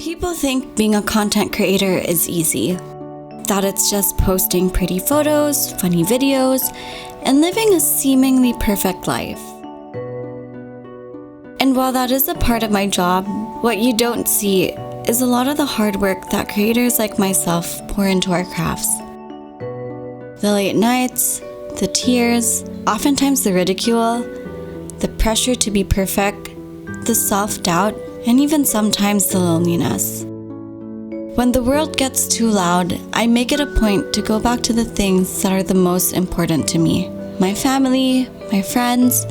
People think being a content creator is easy, that it's just posting pretty photos, funny videos, and living a seemingly perfect life. And while that is a part of my job, what you don't see is a lot of the hard work that creators like myself pour into our crafts. The late nights, the tears, oftentimes the ridicule, the pressure to be perfect, the self-doubt, and even sometimes the loneliness. When the world gets too loud, I make it a point to go back to the things that are the most important to me. My family, my friends,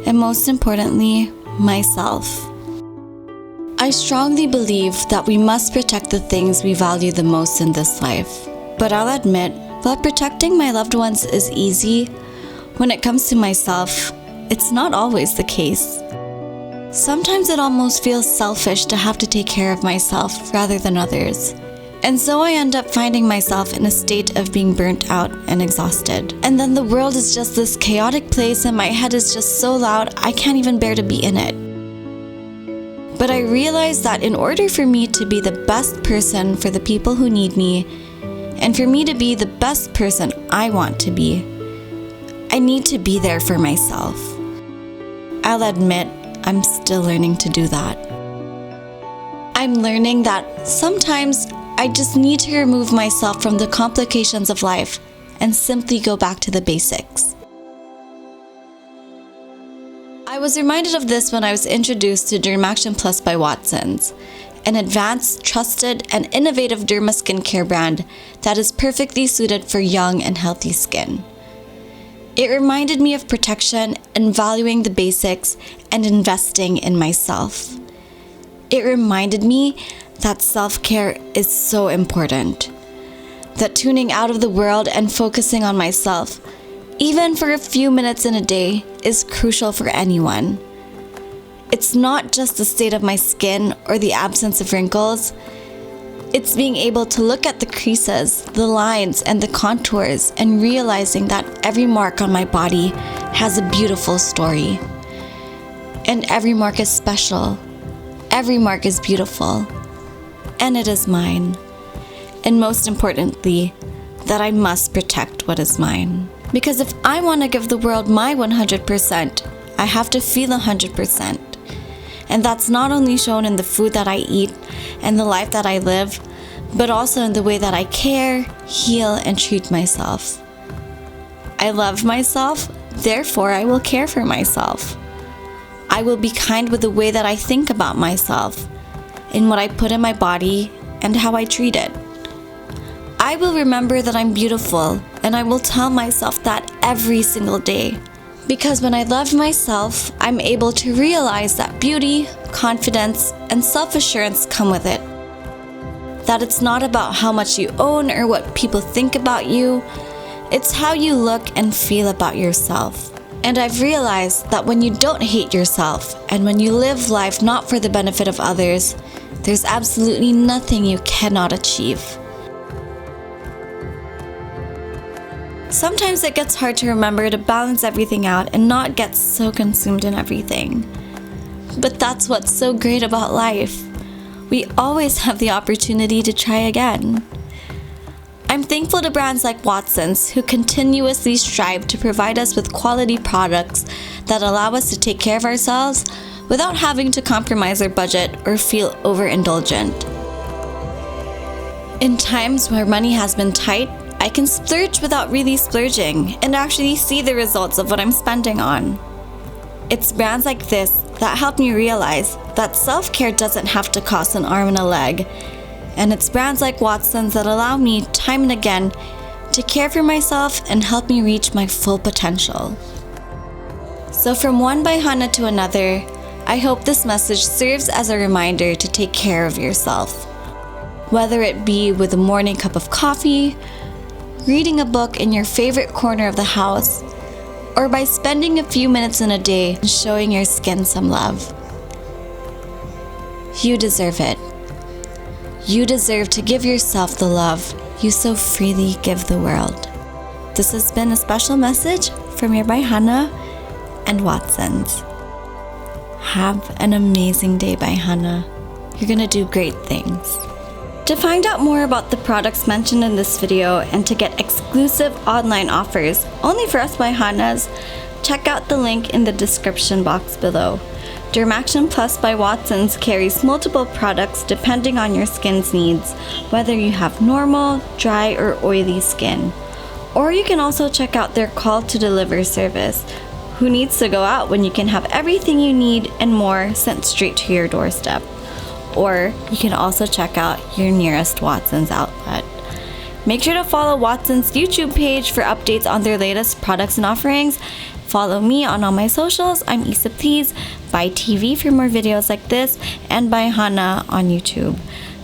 and most importantly, myself. I strongly believe that we must protect the things we value the most in this life. But I'll admit, while protecting my loved ones is easy, when it comes to myself, it's not always the case. Sometimes it almost feels selfish to have to take care of myself rather than others. And so I end up finding myself in a state of being burnt out and exhausted. And then the world is just this chaotic place and my head is just so loud I can't even bear to be in it. But I realize that in order for me to be the best person for the people who need me, and for me to be the best person I want to be, I need to be there for myself. I'll admit, I'm still learning to do that. I'm learning that sometimes I just need to remove myself from the complications of life and simply go back to the basics. I was reminded of this when I was introduced to Dermaction Plus by Watsons, an advanced, trusted, and innovative derma skincare brand that is perfectly suited for young and healthy skin. It reminded me of protection and valuing the basics and investing in myself. It reminded me that self-care is so important, that tuning out of the world and focusing on myself, even for a few minutes in a day, is crucial for anyone. It's not just the state of my skin or the absence of wrinkles. It's being able to look at the creases, the lines, and the contours and realizing that every mark on my body has a beautiful story. And every mark is special. Every mark is beautiful. And it is mine. And most importantly, that I must protect what is mine. Because if I want to give the world my 100%, I have to feel 100%. And that's not only shown in the food that I eat and the life that I live, but also in the way that I care, heal, and treat myself. I love myself, therefore I will care for myself. I will be kind with the way that I think about myself, in what I put in my body, and how I treat it. I will remember that I'm beautiful, and I will tell myself that every single day. Because when I love myself, I'm able to realize that beauty, confidence, and self-assurance come with it. That it's not about how much you own or what people think about you. It's how you look and feel about yourself. And I've realized that when you don't hate yourself and when you live life not for the benefit of others, there's absolutely nothing you cannot achieve. Sometimes it gets hard to remember to balance everything out and not get so consumed in everything. But that's what's so great about life. We always have the opportunity to try again. I'm thankful to brands like Watsons who continuously strive to provide us with quality products that allow us to take care of ourselves without having to compromise our budget or feel overindulgent. In times where money has been tight, I can splurge without really splurging and actually see the results of what I'm spending on. It's brands like this that help me realize that self-care doesn't have to cost an arm and a leg. And it's brands like Watsons that allow me time and again to care for myself and help me reach my full potential. So from one Bayhana to another, I hope this message serves as a reminder to take care of yourself. Whether it be with a morning cup of coffee, reading a book in your favorite corner of the house, or by spending a few minutes in a day showing your skin some love. You deserve it. You deserve to give yourself the love you so freely give the world. This has been a special message from your Bayhana and Watsons. Have an amazing day, Bayhana. you're gonna do great things. To find out more about the products mentioned in this video and to get exclusive online offers only for us Bayhanas, check out the link in the description box below. Dermaction Plus by Watsons carries multiple products depending on your skin's needs, whether you have normal, dry, or oily skin. Or you can also check out their call to deliver service. Who needs to go out when you can have everything you need and more sent straight to your doorstep? Or you can also check out your nearest Watsons outlet. Make sure to follow Watsons' YouTube page for updates on their latest products and offerings. Follow me on all my socials. I'm Issa, please. By TV for more videos like this, and Bayhana on YouTube.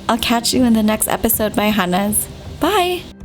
I'll catch you in the next episode, Bayhanas. Bye!